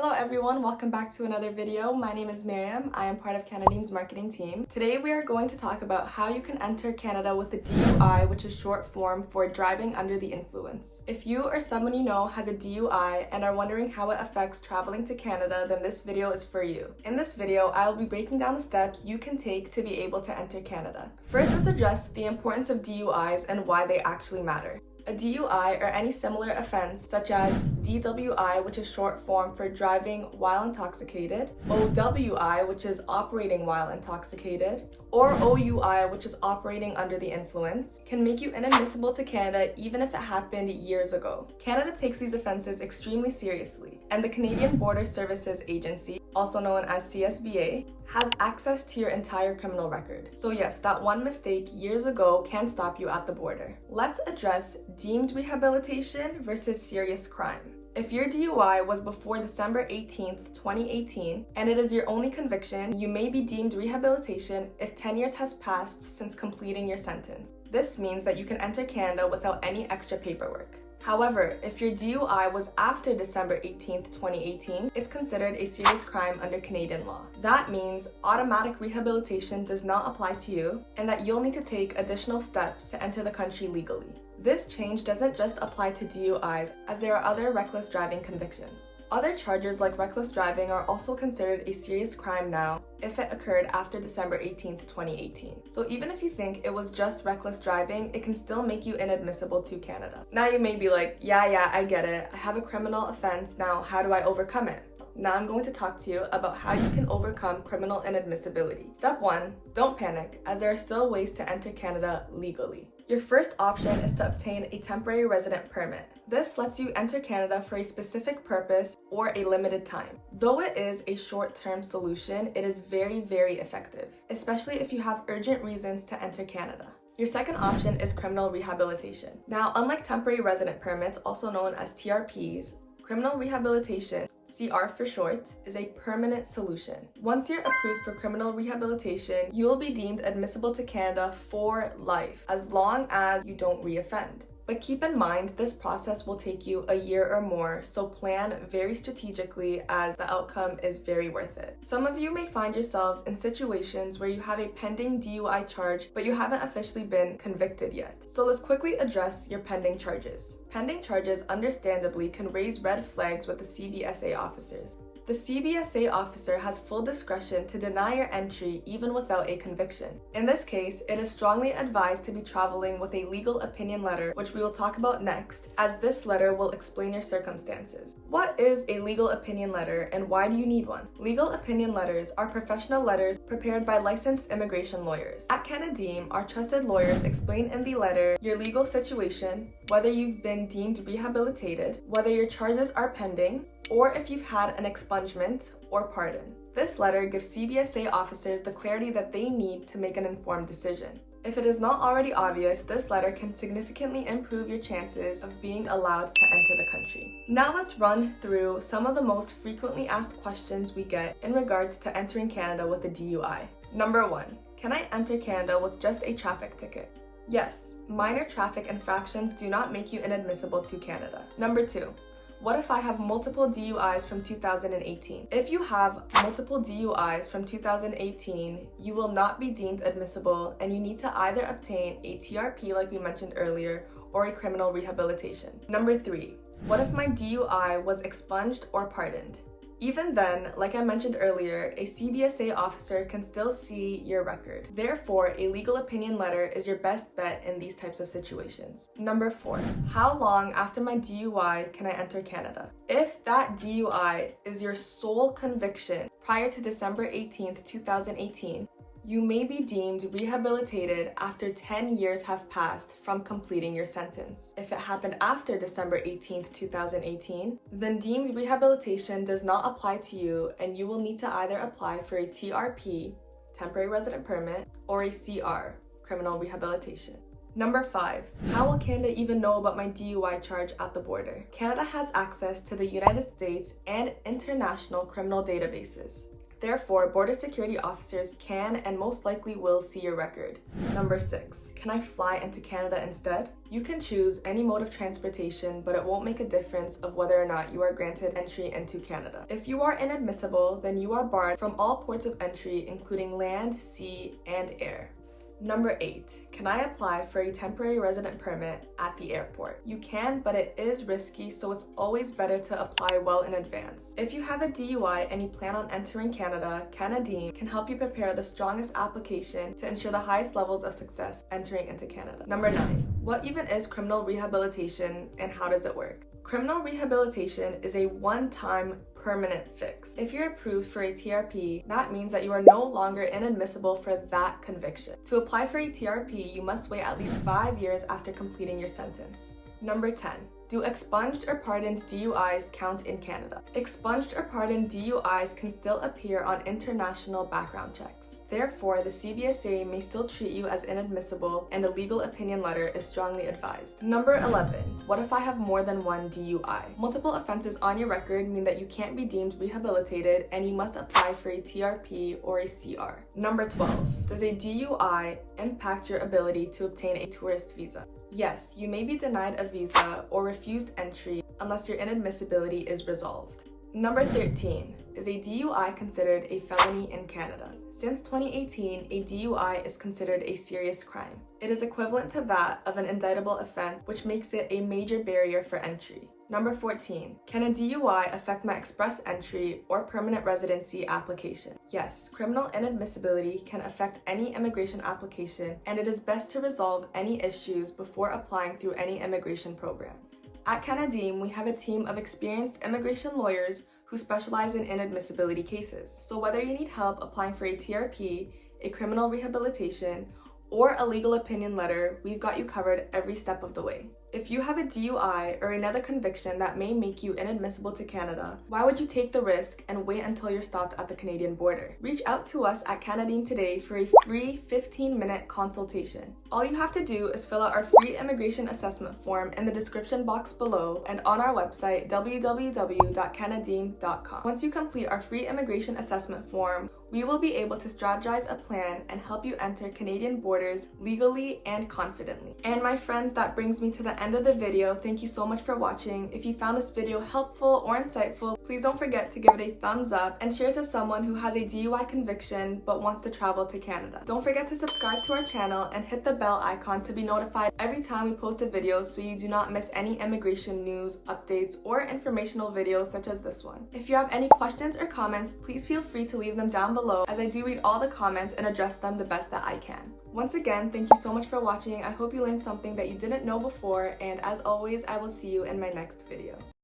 Hello everyone, welcome back to another video. My name is Miriam. I am part of Canadim's marketing team. Today we are going to talk about how you can enter Canada with a DUI, which is short form for driving under the influence. If you or someone you know has a DUI and are wondering how it affects traveling to Canada, then this video is for you. In this video, I will be breaking down the steps you can take to be able to enter Canada. First, let's address the importance of DUIs and why they actually matter. A DUI or any similar offense such as DWI, which is short form for driving while intoxicated, OWI, which is operating while intoxicated, or OUI, which is operating under the influence, can make you inadmissible to Canada even if it happened years ago. Canada takes these offenses extremely seriously, and the Canadian Border Services Agency, also known as CSBA, has access to your entire criminal record. So yes, that one mistake years ago can stop you at the border. Let's address deemed rehabilitation versus serious crime. If your DUI was before December 18th, 2018, and it is your only conviction, you may be deemed rehabilitation if 10 years has passed since completing your sentence. This means that you can enter Canada without any extra paperwork. However, if your DUI was after December 18th, 2018, it's considered a serious crime under Canadian law. That means automatic rehabilitation does not apply to you and that you'll need to take additional steps to enter the country legally. This change doesn't just apply to DUIs, as there are other reckless driving convictions. Other charges like reckless driving are also considered a serious crime now if it occurred after December 18th, 2018. So even if you think it was just reckless driving, it can still make you inadmissible to Canada. Now you may be like, yeah, I get it. I have a criminal offense. Now how do I overcome it? Now I'm going to talk to you about how you can overcome criminal inadmissibility. Step 1, don't panic, as there are still ways to enter Canada legally. Your first option is to obtain a temporary resident permit. This lets you enter Canada for a specific purpose or a limited time. Though it is a short-term solution, it is very effective, especially if you have urgent reasons to enter Canada. Your second option is criminal rehabilitation. Now, unlike temporary resident permits, also known as TRPs, criminal rehabilitation, CR for short, is a permanent solution. Once you're approved for criminal rehabilitation, you will be deemed admissible to Canada for life, as long as you don't reoffend. But keep in mind, this process will take you a year or more, so plan very strategically as the outcome is very worth it. Some of you may find yourselves in situations where you have a pending DUI charge, but you haven't officially been convicted yet. So let's quickly address your pending charges. Pending charges understandably can raise red flags with the CBSA officers. The CBSA officer has full discretion to deny your entry even without a conviction. In this case, it is strongly advised to be traveling with a legal opinion letter, which we will talk about next, as this letter will explain your circumstances. What is a legal opinion letter and why do you need one? Legal opinion letters are professional letters prepared by licensed immigration lawyers. At Canadim, our trusted lawyers explain in the letter your legal situation, whether you've been deemed rehabilitated, whether your charges are pending, or if you've had an expungement or pardon. This letter gives CBSA officers the clarity that they need to make an informed decision. If it is not already obvious, this letter can significantly improve your chances of being allowed to enter the country. Now let's run through some of the most frequently asked questions we get in regards to entering Canada with a DUI. Number 1, can I enter Canada with just a traffic ticket? Yes, minor traffic infractions do not make you inadmissible to Canada. Number 2, what if I have multiple DUIs from 2018? If you have multiple DUIs from 2018, you will not be deemed admissible and you need to either obtain a TRP like we mentioned earlier or a criminal rehabilitation. Number 3, what if my DUI was expunged or pardoned? Even then, like I mentioned earlier, a CBSA officer can still see your record. Therefore, a legal opinion letter is your best bet in these types of situations. Number 4, how long after my DUI can I enter Canada? If that DUI is your sole conviction prior to December 18th, 2018, you may be deemed rehabilitated after 10 years have passed from completing your sentence. If it happened after December 18th, 2018, then deemed rehabilitation does not apply to you and you will need to either apply for a TRP, temporary resident permit, or a CR, criminal rehabilitation. Number 5, how will Canada even know about my DUI charge at the border? Canada has access to the United States and international criminal databases. Therefore, border security officers can and most likely will see your record. Number 6. Can I fly into Canada instead? You can choose any mode of transportation, but it won't make a difference of whether or not you are granted entry into Canada. If you are inadmissible, then you are barred from all ports of entry, including land, sea, and air. Number 8. Can I apply for a temporary resident permit at the airport? You can, but it is risky, so it's always better to apply well in advance. If you have a DUI and you plan on entering Canada, Canadim can help you prepare the strongest application to ensure the highest levels of success entering into Canada. Number 9. What even is criminal rehabilitation and how does it work? Criminal rehabilitation is a one-time permanent fix. If you're approved for a TRP, that means that you are no longer inadmissible for that conviction. To apply for a TRP, you must wait at least 5 years after completing your sentence. Number 10. Do expunged or pardoned DUIs count in Canada? Expunged or pardoned DUIs can still appear on international background checks. Therefore, the CBSA may still treat you as inadmissible and a legal opinion letter is strongly advised. Number 11. What if I have more than one DUI? Multiple offenses on your record mean that you can't be deemed rehabilitated and you must apply for a TRP or a CR. Number 12. Does a DUI impact your ability to obtain a tourist visa? Yes, you may be denied a visa or refused entry unless your inadmissibility is resolved. Number 13. Is a DUI considered a felony in Canada? Since 2018, a DUI is considered a serious crime. It is equivalent to that of an indictable offense, which makes it a major barrier for entry. Number 14. Can a DUI affect my express entry or permanent residency application? Yes, criminal inadmissibility can affect any immigration application, and it is best to resolve any issues before applying through any immigration program. At Canadim, we have a team of experienced immigration lawyers who specialize in inadmissibility cases. So whether you need help applying for a TRP, a criminal rehabilitation, or a legal opinion letter, we've got you covered every step of the way. If you have a DUI or another conviction that may make you inadmissible to Canada, why would you take the risk and wait until you're stopped at the Canadian border? Reach out to us at Canadim today for a free 15-minute consultation. All you have to do is fill out our free immigration assessment form in the description box below and on our website www.canadim.com. Once you complete our free immigration assessment form, we will be able to strategize a plan and help you enter Canadian borders legally and confidently. And my friends, that brings me to the end of the video. Thank you so much for watching. If you found this video helpful or insightful, please don't forget to give it a thumbs up and share it to someone who has a DUI conviction but wants to travel to Canada. Don't forget to subscribe to our channel and hit the bell icon to be notified every time we post a video so you do not miss any immigration news, updates, or informational videos such as this one. If you have any questions or comments, please feel free to leave them down below, as I do read all the comments and address them the best that I can. Once again, thank you so much for watching. I hope you learned something that you didn't know before, and as always, I will see you in my next video.